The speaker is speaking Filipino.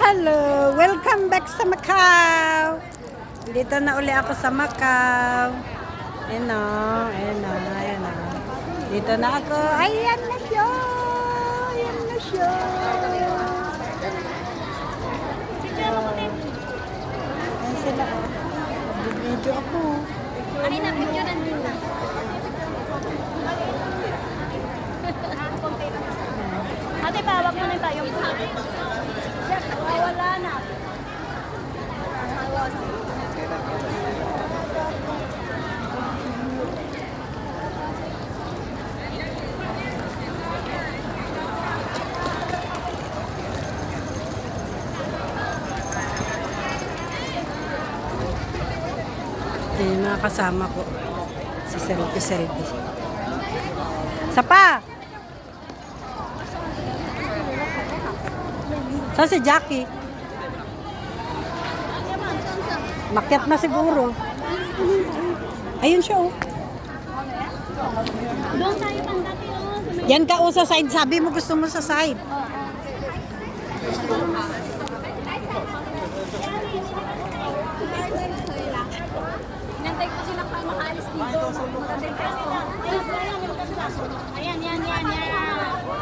Hello! Welcome back sa Macau! Dito na uli ako sa Macau. Ayan o, ayan o, ayan o. Dito na ako. Ayan na siya! Ayan na siya! Ayan sila o. Nag-video ako. Ay, na-video nandun na. Ate, pawag mo na tayo. Wala na. Ayan yung mga kasama ko. Si Selfie. Sapa! Saan si Jackie? Makyat na siguro. Ayun siya oh. Doon tayo pang dati, oh. Yan ka oh sa side. Sabi mo gusto mo sa side. Nantay ko sila pa makaalis dito. Ayan, yan.